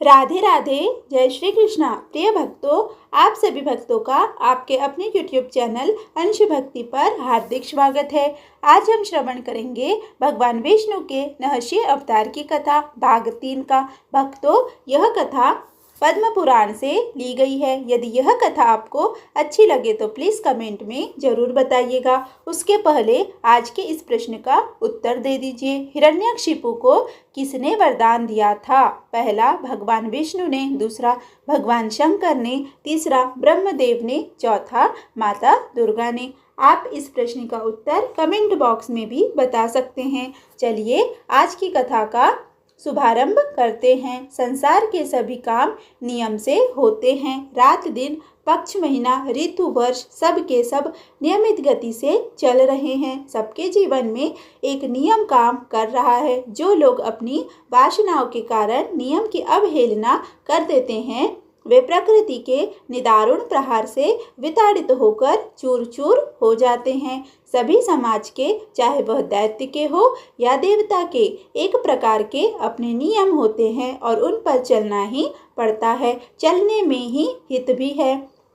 राधे राधे। जय श्री कृष्णा। प्रिय भक्तों, आप सभी भक्तों का आपके अपने YouTube चैनल अंश भक्ति पर हार्दिक स्वागत है। आज हम श्रवण करेंगे भगवान विष्णु के नहस्य अवतार की कथा भाग 3 का। भक्तों, यह कथा पद्म पुराण से ली गई है। यदि यह कथा आपको अच्छी लगे तो प्लीज़ कमेंट में ज़रूर बताइएगा। उसके पहले आज के इस प्रश्न का उत्तर दे दीजिए। हिरण्यकशिपु को किसने वरदान दिया था? पहला भगवान विष्णु ने, दूसरा भगवान शंकर ने, तीसरा ब्रह्मदेव ने, चौथा माता दुर्गा ने। आप इस प्रश्न का उत्तर कमेंट बॉक्स में भी बता सकते हैं। चलिए आज की कथा का शुभारंभ करते हैं। संसार के सभी काम नियम से होते हैं। रात दिन, पक्ष, महीना, ऋतु, वर्ष सब के सब नियमित गति से चल रहे हैं। सबके जीवन में एक नियम काम कर रहा है। जो लोग अपनी वासनाओं के कारण नियम की अवहेलना कर देते हैं, वे प्रकृति के निदारुण प्रहार से विताड़ित होकर चूर चूर हो जाते हैं। सभी समाज के, चाहे वह दैत्य के हो या देवता के, एक प्रकार के अपने नियम होते हैं और उन पर चलना ही पड़ता है। चलने में ही हित भी है।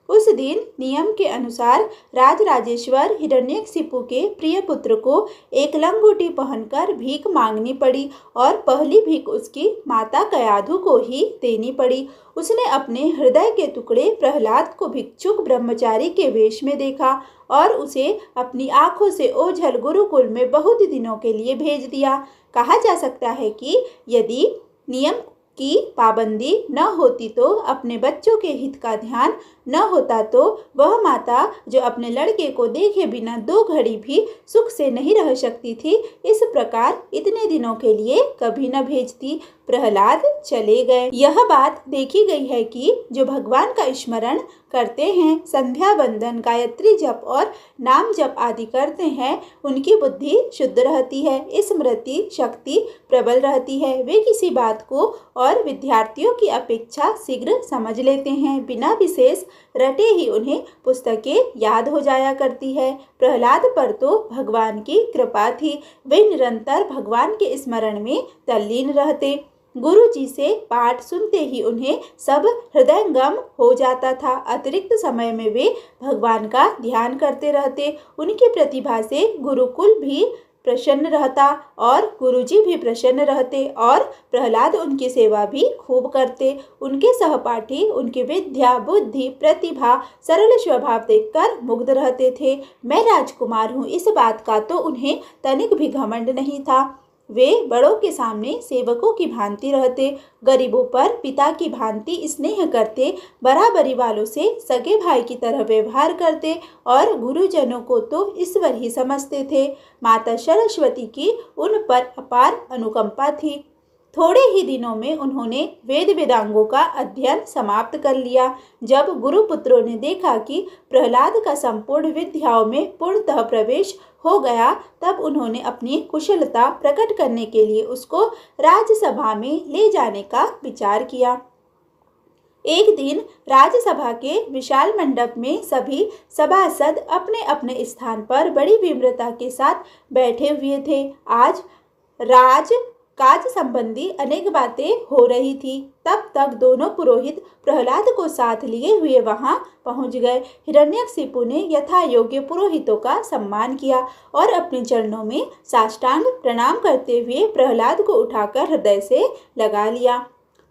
उस दिन नियम के अनुसार राजराजेश्वर हिरण्यकशिपु के प्रिय पुत्र को एक लंगोटी पहनकर भीख मांगनी पड़ी और पहली भीख उसकी माता कयाधु को ही देनी पड़ी। उसने अपने हृदय के टुकड़े प्रहलाद को भिक्षुक ब्रह्मचारी के वेश में देखा और उसे अपनी आंखों से ओझल गुरुकुल में बहुत दिनों के लिए भेज दिया। कहा जा सकता है कि यदि नियम की पाबंदी न होती तो, अपने बच्चों के हित का ध्यान न होता तो, वह माता जो अपने लड़के को देखे बिना 2 घड़ी भी सुख से नहीं रह सकती थी, इस प्रकार इतने दिनों के लिए कभी न भेजती। प्रहलाद चले गए। यह बात देखी गई है कि जो भगवान का स्मरण करते हैं, संध्या वंदन, गायत्री जप और नाम जप आदि करते हैं, उनकी बुद्धि शुद्ध रहती है, स्मृति शक्ति प्रबल रहती है। वे किसी बात को और विद्यार्थियों की अपेक्षा शीघ्र समझ लेते हैं। बिना विशेष रटे ही उन्हें पुस्तकें याद हो जाया करती है। प्रहलाद पर तो भगवान की कृपा थी। वे निरंतर भगवान के स्मरण में तल्लीन रहते। गुरु जी से पाठ सुनते ही उन्हें सब हृदयंगम हो जाता था। अतिरिक्त समय में वे भगवान का ध्यान करते रहते। उनकी प्रतिभा से गुरुकुल भी प्रसन्न रहता और गुरुजी भी प्रसन्न रहते और प्रहलाद उनकी सेवा भी खूब करते। उनके सहपाठी उनकी विद्या, बुद्धि, प्रतिभा, सरल स्वभाव देखकर मुग्ध रहते थे। मैं राजकुमार हूँ, इस बात का तो उन्हें तनिक भी घमंड नहीं था। वे बड़ों के सामने सेवकों की भांति रहते, गरीबों पर पिता की भांति स्नेह करते, बराबरी वालों से सगे भाई की तरह व्यवहार करते और गुरुजनों को तो ईश्वर ही समझते थे। माता सरस्वती की उन पर अपार अनुकंपा थी। थोड़े ही दिनों में उन्होंने वेद वेदांगों का अध्ययन समाप्त कर लिया। जब गुरुपुत्रों ने देखा कि प्रहलाद का संपूर्ण विद्याओं में पूर्णतः प्रवेश हो गया, तब उन्होंने अपनी कुशलता प्रकट करने के लिए उसको राजसभा में ले जाने का विचार किया। एक दिन राजसभा के विशाल मंडप में सभी सभासद अपने अपने स्थान पर बड़ी विनम्रता के साथ बैठे हुए थे। आज राज काज संबंधी अनेक बातें हो रही थी। तब तक दोनों पुरोहित प्रहलाद को साथ लिए हुए वहां पहुंच गए। हिरण्यकशिपु ने यथा योग्य पुरोहितों का सम्मान किया और अपने चरणों में साष्टांग प्रणाम करते हुए प्रहलाद को उठाकर हृदय से लगा लिया।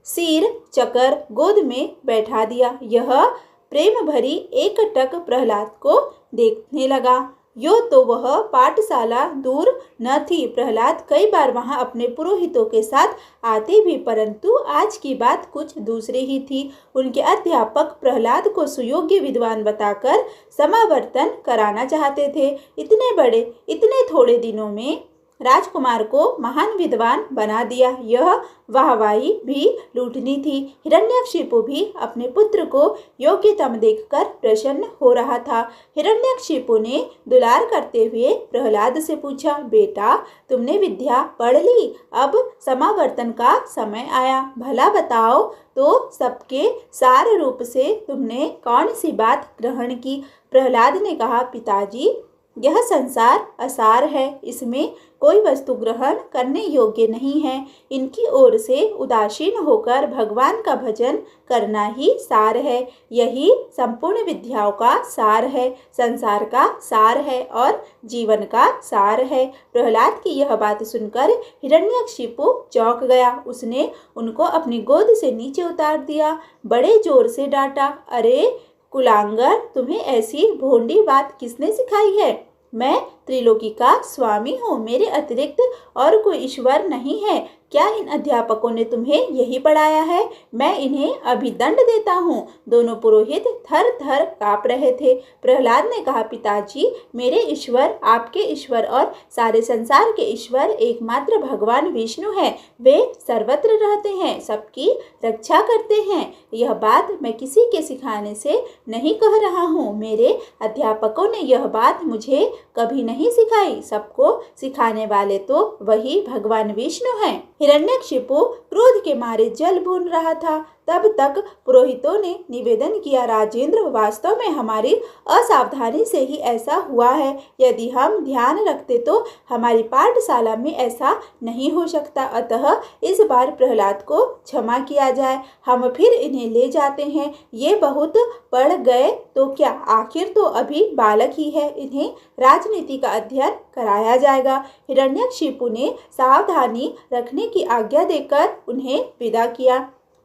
सिर चकर गोद में बैठा दिया। यह प्रेम भरी एकटक प्रहलाद को देखने लगा। यो तो वह पाठशाला दूर न थी। प्रहलाद कई बार वहां अपने पुरोहितों के साथ आते भी, परंतु आज की बात कुछ दूसरी ही थी। उनके अध्यापक प्रहलाद को सुयोग्य विद्वान बताकर समावर्तन कराना चाहते थे। इतने थोड़े दिनों में राजकुमार को महान विद्वान बना दिया। यह वाहवाही भी लूटनी थी। हिरण्यकशिपु भी अपने पुत्र को योग्यतम देखकर प्रसन्न हो रहा था। हिरण्यकशिपु ने दुलार करते हुए प्रहलाद से पूछा, बेटा, तुमने विद्या पढ़ ली, अब समावर्तन का समय आया। भला बताओ तो सबके सार रूप से तुमने कौन सी बात ग्रहण की? प्रहलाद ने कहा, पिताजी, यह संसार असार है, इसमें कोई वस्तु ग्रहण करने योग्य नहीं है। इनकी ओर से उदासीन होकर भगवान का भजन करना ही सार है। यही संपूर्ण विद्याओं का सार है, संसार का सार है और जीवन का सार है। प्रहलाद की यह बात सुनकर हिरण्यकशिपु चौंक गया। उसने उनको अपनी गोद से नीचे उतार दिया, बड़े जोर से डांटा, अरे कुलांगर, तुम्हें ऐसी भोंडी बात किसने सिखाई है? मैं त्रिलोकी का स्वामी हूँ, मेरे अतिरिक्त और कोई ईश्वर नहीं है। क्या इन अध्यापकों ने तुम्हें यही पढ़ाया है? मैं इन्हें अभी दंड देता हूँ। दोनों पुरोहित थर थर काँप रहे थे। प्रहलाद ने कहा, पिताजी, मेरे ईश्वर, आपके ईश्वर और सारे संसार के ईश्वर एकमात्र भगवान विष्णु हैं। वे सर्वत्र रहते हैं, सबकी रक्षा करते हैं। यह बात मैं किसी के सिखाने से नहीं कह रहा हूँ। मेरे अध्यापकों ने यह बात मुझे कभी नहीं सिखाई। सबको सिखाने वाले तो वही भगवान विष्णु हैं। हिरण्यकशिपु क्रोध के मारे जल भून रहा था। तब तक पुरोहितों ने निवेदन किया, राजेंद्र, वास्तव में हमारी असावधानी से ही ऐसा हुआ है। यदि हम ध्यान रखते तो हमारी पाठशाला में ऐसा नहीं हो सकता। अतः इस बार प्रहलाद को क्षमा किया जाए। हम फिर इन्हें ले जाते हैं। ये बहुत पढ़ गए तो क्या, आखिर तो अभी बालक ही है। इन्हें राजनीति का अध्ययन कराया जाएगा। हिरण्यकशिपु ने सावधानी रखने की आज्ञा देकर उन्हें विदा किया।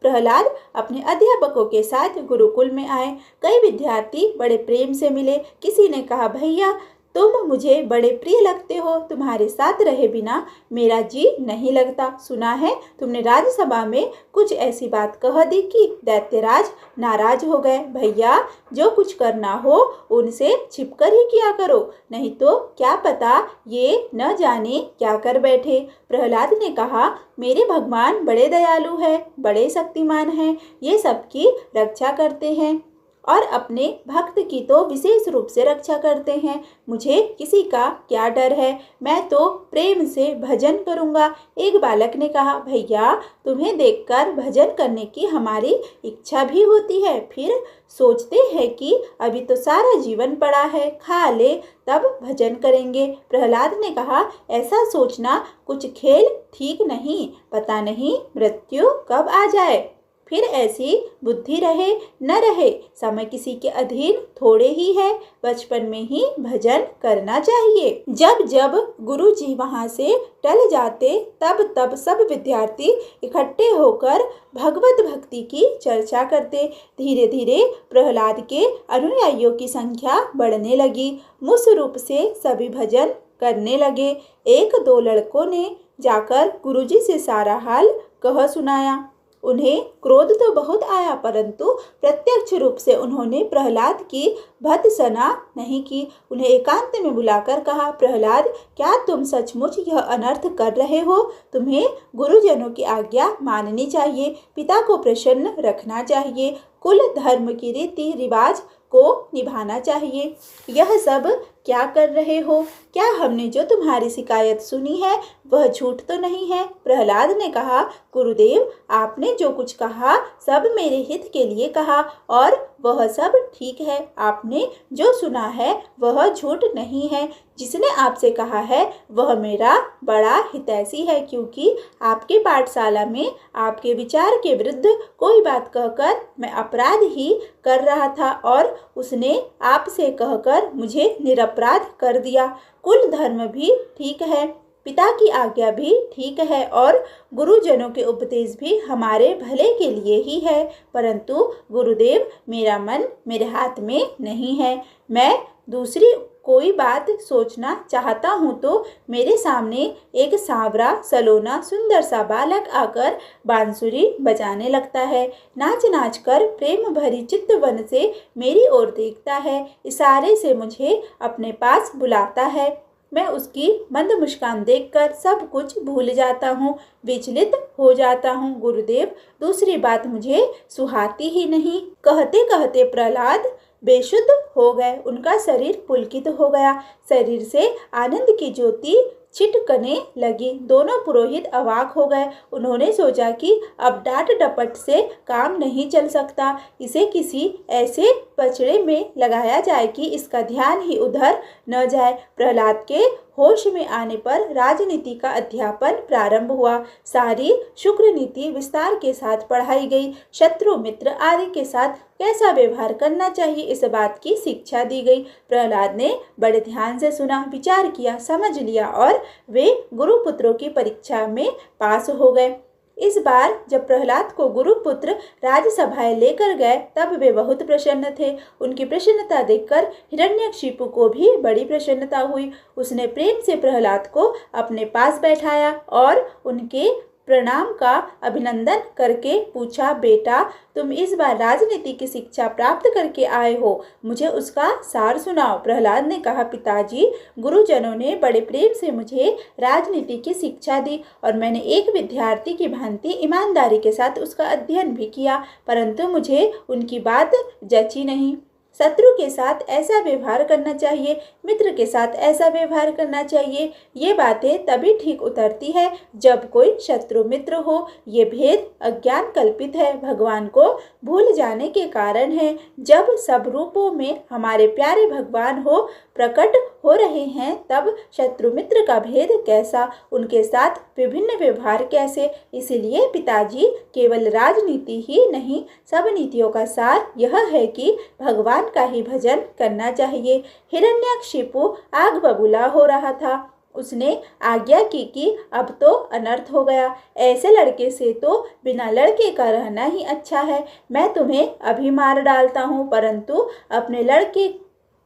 प्रहलाद अपने अध्यापकों के साथ गुरुकुल में आए। कई विद्यार्थी बड़े प्रेम से मिले। किसी ने कहा, भैया, तुम मुझे बड़े प्रिय लगते हो, तुम्हारे साथ रहे बिना मेरा जी नहीं लगता। सुना है तुमने राज्यसभा में कुछ ऐसी बात कह दी कि दैत्यराज नाराज हो गए। भैया, जो कुछ करना हो उनसे छिपकर ही किया करो, नहीं तो क्या पता ये न जाने क्या कर बैठे। प्रहलाद ने कहा, मेरे भगवान बड़े दयालु हैं, बड़े शक्तिमान हैं, ये सबकी रक्षा करते हैं और अपने भक्त की तो विशेष रूप से रक्षा करते हैं। मुझे किसी का क्या डर है, मैं तो प्रेम से भजन करूँगा। एक बालक ने कहा, भैया, तुम्हें देखकर भजन करने की हमारी इच्छा भी होती है, फिर सोचते हैं कि अभी तो सारा जीवन पड़ा है, खा ले तब भजन करेंगे। प्रहलाद ने कहा, ऐसा सोचना कुछ खेल ठीक नहीं, पता नहीं मृत्यु कब आ जाए, फिर ऐसी बुद्धि रहे न रहे, समय किसी के अधीन थोड़े ही है। बचपन में ही भजन करना चाहिए। जब जब गुरुजी वहाँ से टल जाते तब तब सब विद्यार्थी इकट्ठे होकर भगवत भक्ति की चर्चा करते। धीरे धीरे प्रहलाद के अनुयायियों की संख्या बढ़ने लगी। मुस रूप से सभी भजन करने लगे। एक दो लड़कों ने जाकर गुरुजी से सारा हाल कह सुनाया। उन्हें क्रोध तो बहुत आया, परंतु प्रत्यक्ष रूप से उन्होंने प्रहलाद की भर्त्सना नहीं की। उन्हें एकांत में बुलाकर कहा, प्रहलाद, क्या तुम सचमुच यह अनर्थ कर रहे हो? तुम्हें गुरुजनों की आज्ञा माननी चाहिए, पिता को प्रसन्न रखना चाहिए, कुल धर्म की रीति रिवाज को निभाना चाहिए। यह सब क्या कर रहे हो? क्या हमने जो तुम्हारी शिकायत सुनी है वह झूठ तो नहीं है? प्रहलाद ने कहा, गुरुदेव, आपने जो कुछ कहा सब मेरे हित के लिए कहा और वह सब ठीक है। आपने जो सुना है वह झूठ नहीं है। जिसने आपसे कहा है वह मेरा बड़ा हितैषी है, क्योंकि आपके पाठशाला में आपके विचार के विरुद्ध कोई बात कहकर मैं अपराध ही कर रहा था और उसने आपसे कहकर मुझे निरपराध कर दिया। कुल धर्म भी ठीक है, पिता की आज्ञा भी ठीक है और गुरुजनों के उपदेश भी हमारे भले के लिए ही है, परंतु गुरुदेव, मेरा मन मेरे हाथ में नहीं है। मैं दूसरी कोई बात सोचना चाहता हूँ तो मेरे सामने एक सांवरा सलोना सुंदर सा बालक आकर बांसुरी बजाने लगता है, नाच नाच कर प्रेम भरी चित्तवन से मेरी ओर देखता है, इशारे से मुझे अपने पास बुलाता है। मैं उसकी मंद मुस्कान देखकर सब कुछ भूल जाता हूँ, विचलित हो जाता हूँ। गुरुदेव, दूसरी बात मुझे सुहाती ही नहीं। कहते कहते प्रहलाद बेशुद्ध हो गए। उनका शरीर पुलकित हो गया। शरीर से आनंद की ज्योति छिटकने लगी। दोनों पुरोहित अवाक हो गए। उन्होंने सोचा कि अब डांट डपट से काम नहीं चल सकता, इसे किसी ऐसे पचड़े में लगाया जाए कि इसका ध्यान ही उधर न जाए। प्रहलाद के होश में आने पर राजनीति का अध्यापन प्रारंभ हुआ। सारी शुक्र नीति विस्तार के साथ पढ़ाई गई। शत्रु मित्र आदि के साथ कैसा व्यवहार करना चाहिए इस बात की शिक्षा दी गई। प्रहलाद ने बड़े ध्यान से सुना, विचार किया, समझ लिया और वे गुरुपुत्रों की परीक्षा में पास हो गए। इस बार जब प्रहलाद को गुरुपुत्र राजसभाएं लेकर गए तब वे बहुत प्रसन्न थे। उनकी प्रसन्नता देखकर हिरण्यकशिपु को भी बड़ी प्रसन्नता हुई। उसने प्रेम से प्रहलाद को अपने पास बैठाया और उनके प्रणाम का अभिनंदन करके पूछा, बेटा तुम इस बार राजनीति की शिक्षा प्राप्त करके आए हो, मुझे उसका सार सुनाओ। प्रहलाद ने कहा, पिताजी गुरुजनों ने बड़े प्रेम से मुझे राजनीति की शिक्षा दी और मैंने एक विद्यार्थी की भांति ईमानदारी के साथ उसका अध्ययन भी किया, परंतु मुझे उनकी बात जची नहीं। शत्रु के साथ ऐसा व्यवहार करना चाहिए, मित्र के साथ ऐसा व्यवहार करना चाहिए। ये बातें तभी ठीक उतरती है जब कोई शत्रु मित्र हो। ये भेद अज्ञान कल्पित है, भगवान को भूल जाने के कारण है। जब सब रूपों में हमारे प्यारे भगवान हो प्रकट हो रहे हैं तब शत्रु मित्र का भेद कैसा, उनके साथ विभिन्न व्यवहार कैसे। इसलिए पिताजी केवल राजनीति ही नहीं, सब नीतियों का सार यह है कि भगवान का ही भजन करना चाहिए। हिरण्यकशिपु आग बबूला हो रहा था। उसने आज्ञा की कि अब तो अनर्थ हो गया। ऐसे लड़के से तो बिना लड़के का रहना ही अच्छा है। मैं तुम्हें अभी मार डालता हूँ, परंतु अपने लड़के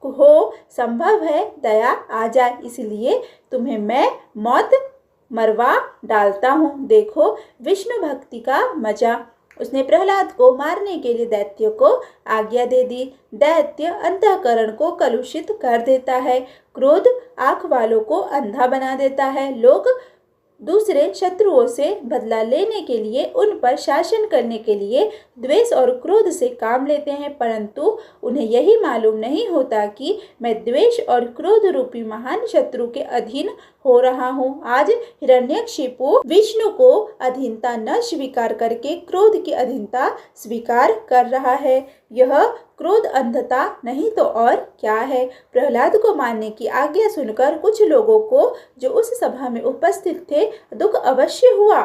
हो संभव है दया आ जाए, इसलिए तुम्हें मैं मौत मरवा डालता हूँ। देखो विष्णु भक्ति का मजा। उसने प्रहलाद को मारने के लिए दैत्य को आज्ञा दे दी। दैत्य अंतःकरण को कलुषित कर देता है, क्रोध आंख वालों को अंधा बना देता है। लोग दूसरे शत्रुओं से बदला लेने के लिए, उन पर शासन करने के लिए द्वेष और क्रोध से काम लेते हैं, परंतु उन्हें यही मालूम नहीं होता कि मैं द्वेष और क्रोध रूपी महान शत्रु के अधीन हो रहा हूँ। आज हिरण्यकशिपु विष्णु को अधीनता न स्वीकार करके क्रोध की अधीनता स्वीकार कर रहा है। यह क्रोध अंधता नहीं तो और क्या है। प्रहलाद को मारने की आज्ञा सुनकर कुछ लोगों को जो उस सभा में उपस्थित थे दुख अवश्य हुआ,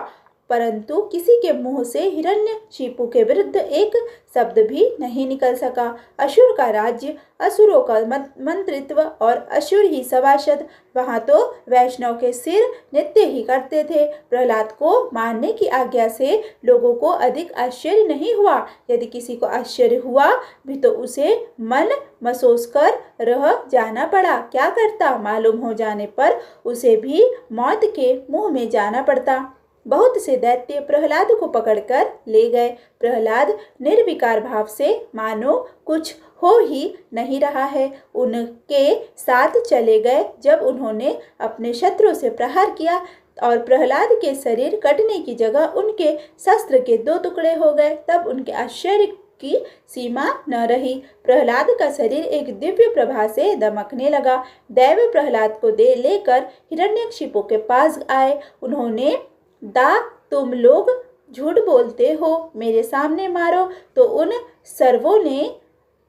परंतु किसी के मुंह से हिरण्यकशिपु के विरुद्ध एक शब्द भी नहीं निकल सका। असुर का राज्य, असुरों का मंत्रित्व और असुर ही सभासद, वहां तो वैष्णव के सिर नृत्य ही करते थे। प्रहलाद को मारने की आज्ञा से लोगों को अधिक आश्चर्य नहीं हुआ। यदि किसी को आश्चर्य हुआ भी तो उसे मन महसूस कर रह जाना पड़ा। क्या करता, मालूम हो जाने पर उसे भी मौत के मुंह में जाना पड़ता। बहुत से दैत्य प्रहलाद को पकड़कर ले गए। प्रहलाद निर्विकार भाव से मानो कुछ हो ही नहीं रहा है उनके साथ चले गए। जब उन्होंने अपने शत्रु से प्रहार किया और प्रहलाद के शरीर कटने की जगह उनके शस्त्र के 2 टुकड़े हो गए, तब उनके आश्चर्य की सीमा न रही। प्रहलाद का शरीर एक दिव्य प्रभा से दमकने लगा। दैव प्रहलाद को लेकर हिरण्यकशिपु के पास आए। उन्होंने तुम लोग झूठ बोलते हो, मेरे सामने मारो। तो उन सर्वों ने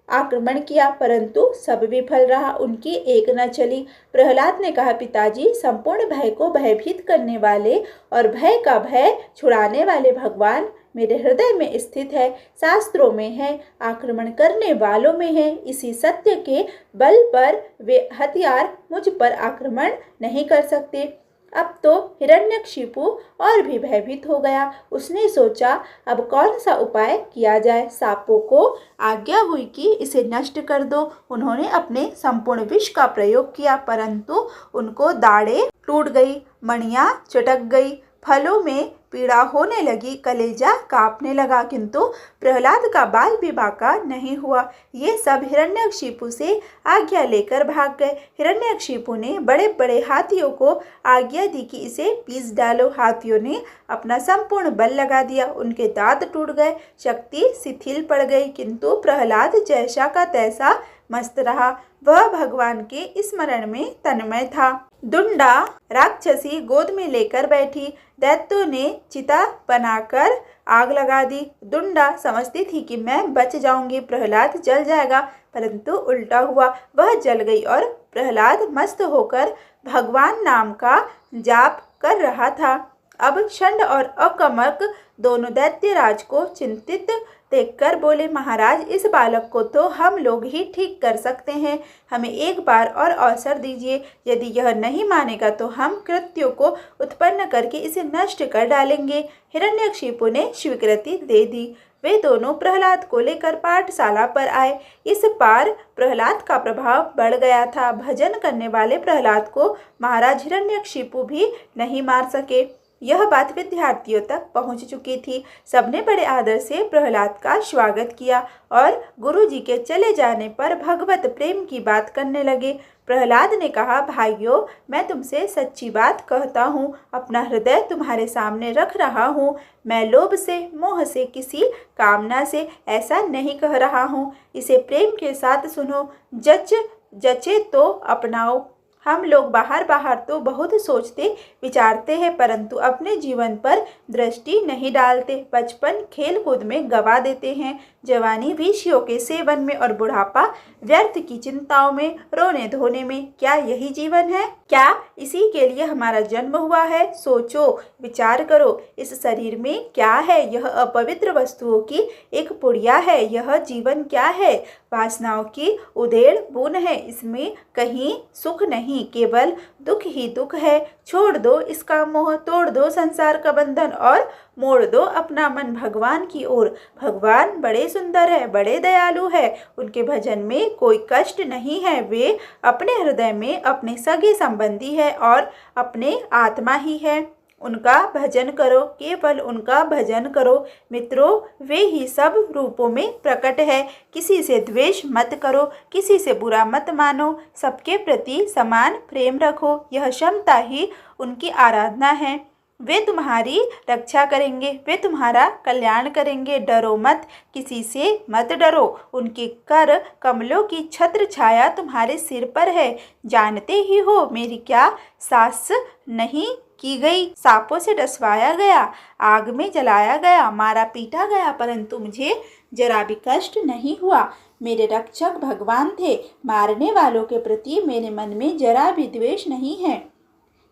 आक्रमण किया, परंतु सब विफल रहा, उनकी एक न चली। प्रहलाद ने कहा, पिताजी संपूर्ण भय को भयभीत करने वाले और भय का भय छुड़ाने वाले भगवान मेरे हृदय में स्थित है, शास्त्रों में है, आक्रमण करने वालों में है। इसी सत्य के बल पर वे हथियार मुझ पर आक्रमण नहीं कर सकते। अब तो हिरण्यकशिपु और भी भयभीत हो गया। उसने सोचा अब कौन सा उपाय किया जाए। सांपों को आज्ञा हुई कि इसे नष्ट कर दो। उन्होंने अपने संपूर्ण विष का प्रयोग किया, परंतु उनको दाढ़ें टूट गई, मणियां चटक गई, फलों में पीड़ा होने लगी, कलेजा कांपने लगा, किंतु प्रहलाद का बाल भी बांका नहीं हुआ। ये सब हिरण्यकशिपु से आज्ञा लेकर भाग गए। हिरण्यकशिपु ने बड़े बड़े हाथियों को आज्ञा दी कि इसे पीस डालो। हाथियों ने अपना संपूर्ण बल लगा दिया, उनके दांत टूट गए, शक्ति शिथिल पड़ गई, किंतु प्रहलाद जैसा का तैसा मस्त रहा। वह भगवान के स्मरण में तन्मय था। दुंडा राक्षसी गोद में लेकर बैठी। दैत्यों ने चिता बनाकर आग लगा दी। दुंडा समझती थी कि मैं बच जाऊंगी, प्रहलाद जल जाएगा, परंतु उल्टा हुआ, वह जल गई और प्रहलाद मस्त होकर भगवान नाम का जाप कर रहा था। अब षंड और अकमक दोनों दैत्यराज को चिंतित देखकर बोले, महाराज, इस बालक को तो हम लोग ही ठीक कर सकते हैं, हमें एक बार और अवसर दीजिए। यदि यह नहीं मानेगा तो हम कृत्यों को उत्पन्न करके इसे नष्ट कर डालेंगे। हिरण्यकशिपु ने स्वीकृति दे दी। वे दोनों प्रहलाद को लेकर पाठशाला पर आए। इस बार प्रहलाद का प्रभाव बढ़ गया था। भजन करने वाले प्रहलाद को महाराज हिरण्यकशिपु भी नहीं मार सके। यह बात विद्यार्थियों तक पहुंच चुकी थी। सबने बड़े आदर से प्रहलाद का स्वागत किया और गुरुजी के चले जाने पर भगवत प्रेम की बात करने लगे। प्रहलाद ने कहा, भाइयों, मैं तुमसे सच्ची बात कहता हूँ, अपना हृदय तुम्हारे सामने रख रहा हूँ। मैं लोभ से, मोह से, किसी कामना से ऐसा नहीं कह रहा हूँ। इसे प्रेम के साथ सुनो, जचे तो अपनाओ। हम लोग बाहर बाहर तो बहुत सोचते विचारते हैं, परंतु अपने जीवन पर दृष्टि नहीं डालते। बचपन खेल कूद में गवा देते हैं, जवानी विषयों के सेवन में और बुढ़ापा व्यर्थ की चिंताओं में, रोने धोने में। क्या यही जीवन है? क्या इसी के लिए हमारा जन्म हुआ है? सोचो, विचार करो, इस शरीर में क्या है? यह अपवित्र वस्तुओं की एक पुड़िया है। यह जीवन क्या है? वासनाओं की उधेड़ बुन है। इसमें कहीं सुख नहीं, केवल दुख ही दुख है। छोड़ दो इसका मोह, तोड़ दो संसार का बंधन और मोड़ दो अपना मन भगवान की ओर। भगवान बड़े सुंदर है, बड़े दयालु है, उनके भजन में कोई कष्ट नहीं है। वे अपने हृदय में अपने सगे संबंधी है और अपने आत्मा ही है। उनका भजन करो, केवल उनका भजन करो। मित्रों, वे ही सब रूपों में प्रकट है। किसी से द्वेष मत करो, किसी से बुरा मत मानो, सबके प्रति समान प्रेम रखो। यह क्षमता ही उनकी आराधना है। वे तुम्हारी रक्षा करेंगे, वे तुम्हारा कल्याण करेंगे। डरो मत, किसी से मत डरो। उनके कर कमलों की छत्र छाया तुम्हारे सिर पर है। जानते ही हो मेरी क्या सास नहीं की गई, सांपों से डसवाया गया, आग में जलाया गया, मारा पीटा गया, परंतु मुझे जरा भी कष्ट नहीं हुआ। मेरे रक्षक भगवान थे। मारने वालों के प्रति मेरे मन में जरा भी द्वेष नहीं है।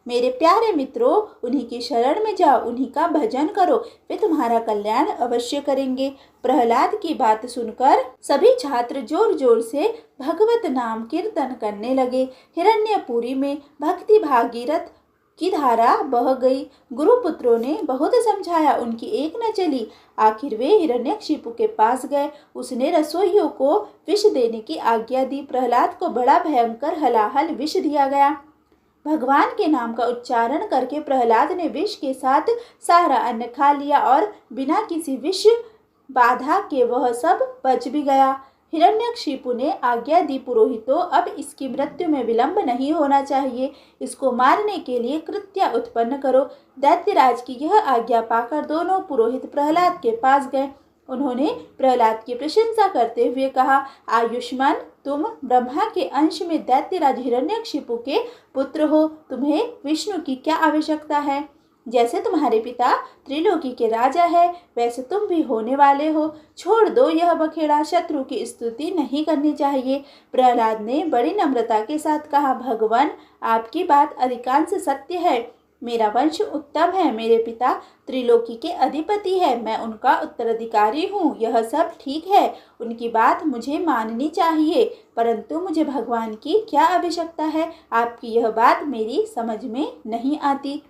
मेरे प्यारे मित्रों, उन्हीं की शरण में जाओ, उन्हीं का भजन करो, वे तुम्हारा कल्याण अवश्य करेंगे। प्रहलाद की बात सुनकर सभी छात्र जोर जोर से भगवत नाम कीर्तन करने लगे। हिरण्यपुरी में भक्ति भागीरथ की धारा बह गई। गुरुपुत्रों ने बहुत समझाया, उनकी एक न चली। आखिर वे हिरण्यकशिपु के पास गए। उसने रसोइयों को विष देने की आज्ञा दी। प्रहलाद को बड़ा भयंकर हलाहल विष दिया गया। भगवान के नाम का उच्चारण करके प्रहलाद ने विष के साथ सारा अन्न खा लिया और बिना किसी विष बाधा के वह सब बच भी गया। हिरण्यकशिपु ने आज्ञा दी, पुरोहितों, अब इसकी मृत्यु में विलंब नहीं होना चाहिए। इसको मारने के लिए कृत्या उत्पन्न करो। दैत्यराज की यह आज्ञा पाकर दोनों पुरोहित प्रहलाद के पास गए। उन्होंने प्रहलाद की प्रशंसा करते हुए कहा, आयुष्मान, तुम ब्रह्मा के अंश में दैत्यराज हिरण्यकशिपु के पुत्र हो। तुम्हें विष्णु की क्या आवश्यकता है? जैसे तुम्हारे पिता त्रिलोकी के राजा है, वैसे तुम भी होने वाले हो। छोड़ दो यह बखेड़ा, शत्रु की स्तुति नहीं करनी चाहिए। प्रहलाद ने बड़ी नम्रता के साथ कहा, भगवान, आपकी बात अधिकांश सत्य है। मेरा वंश उत्तम है, मेरे पिता त्रिलोकी के अधिपति है, मैं उनका उत्तराधिकारी हूँ। यह सब ठीक है, उनकी बात मुझे माननी चाहिए, परंतु मुझे भगवान की क्या आवश्यकता है? आपकी यह बात मेरी समझ में नहीं आती।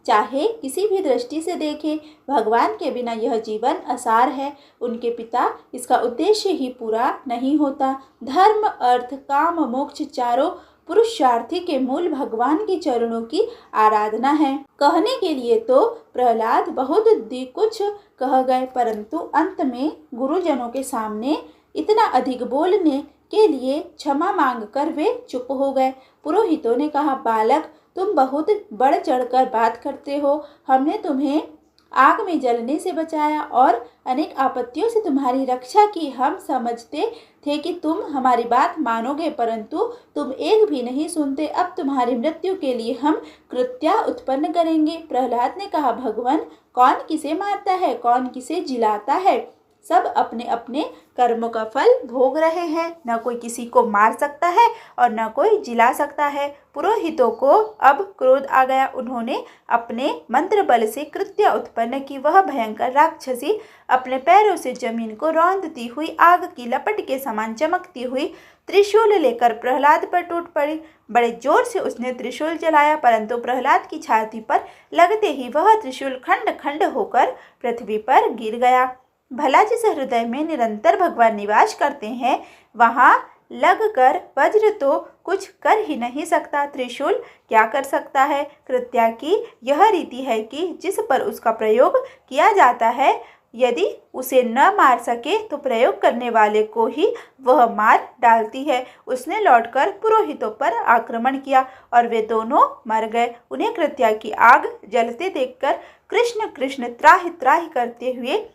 चाहे किसी भी दृष्टि से देखें, भगवान के बिना यह जीवन असार है। उनके पिता इसका उद्देश्य ही पूरा नहीं होता। धर्म, अर्थ, काम, मोक्ष चारों पुरुषार्थी के मूल भगवान के चरणों की आराधना है। कहने के लिए तो प्रहलाद बहुत कुछ कह गए, परंतु अंत में गुरुजनों के सामने इतना अधिक बोलने के लिए क्षमा मांगकर वे चुप हो गए। पुरोहितों ने कहा, बालक, तुम बहुत बढ़ चढ़कर बात करते हो। हमने तुम्हें आग में जलने से बचाया और अनेक आपत्तियों से तुम्हारी रक्षा की। हम समझते थे कि तुम हमारी बात मानोगे, परंतु तुम एक भी नहीं सुनते। अब तुम्हारी मृत्यु के लिए हम कृत्या उत्पन्न करेंगे। प्रहलाद ने कहा, भगवान, कौन किसे मारता है, कौन किसे जिलाता है? सब अपने अपने कर्मों का फल भोग रहे हैं। न कोई किसी को मार सकता है और न कोई जिला सकता है। पुरोहितों को अब क्रोध आ गया। उन्होंने अपने मंत्र बल से कृत्या उत्पन्न की। वह भयंकर राक्षसी अपने पैरों से जमीन को रौंदती हुई आग की लपट के समान चमकती हुई त्रिशूल लेकर प्रहलाद पर टूट पड़ी। बड़े जोर से उसने त्रिशूल चलाया, परंतु प्रहलाद की छाती पर लगते ही वह त्रिशूल खंड खंड होकर पृथ्वी पर गिर गया। भला जिस हृदय में निरंतर भगवान निवास करते हैं, वहाँ लगकर वज्र तो कुछ कर ही नहीं सकता। त्रिशूल क्या कर सकता है? कृत्या की यह रीति है कि जिस पर उसका प्रयोग किया जाता है, यदि उसे न मार सके तो प्रयोग करने वाले को ही वह मार डालती है। उसने लौटकर पुरोहितों पर आक्रमण किया और वे दोनों मर गए। उन्हें कृत्या की आग जलते देखकर कृष्ण कृष्ण त्राहि त्राहि करते हुए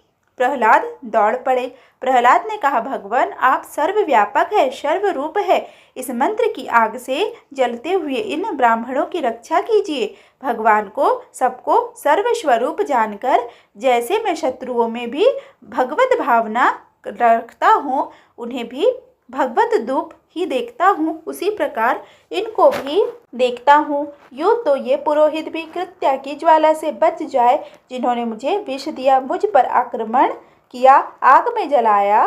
प्रहलाद दौड़ पड़े। प्रहलाद ने कहा, भगवान, आप सर्वव्यापक है, सर्वरूप है। इस मंत्र की आग से जलते हुए इन ब्राह्मणों की रक्षा कीजिए। भगवान को सबको सर्वस्वरूप जानकर जैसे मैं शत्रुओं में भी भगवत भावना रखता हूँ, उन्हें भी भगवत धूप ही देखता हूँ, उसी प्रकार इनको भी देखता हूँ। यूँ तो ये पुरोहित भी कृत्या की ज्वाला से बच जाए, जिन्होंने मुझे विष दिया, मुझ पर आक्रमण किया, आग में जलाया,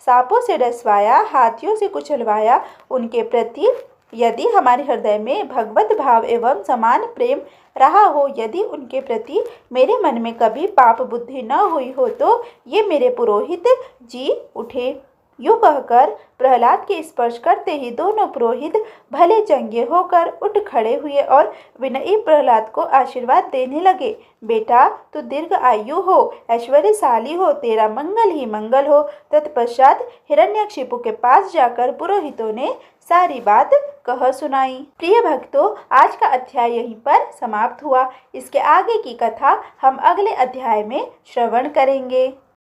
सांपों से डसवाया, हाथियों से कुचलवाया। उनके प्रति यदि हमारे हृदय में भगवत भाव एवं समान प्रेम रहा हो, यदि उनके प्रति मेरे मन में कभी पाप बुद्धि न हुई हो, तो ये मेरे पुरोहित जी उठे। यूँ कहकर प्रहलाद के स्पर्श करते ही दोनों पुरोहित भले चंगे होकर उठ खड़े हुए और विनयी प्रहलाद को आशीर्वाद देने लगे। बेटा, तू दीर्घ आयु हो, ऐश्वर्यशाली हो, तेरा मंगल ही मंगल हो। तत्पश्चात हिरण्यकशिपु के पास जाकर पुरोहितों ने सारी बात कह सुनाई। प्रिय भक्तों, आज का अध्याय यहीं पर समाप्त हुआ। इसके आगे की कथा हम अगले अध्याय में श्रवण करेंगे।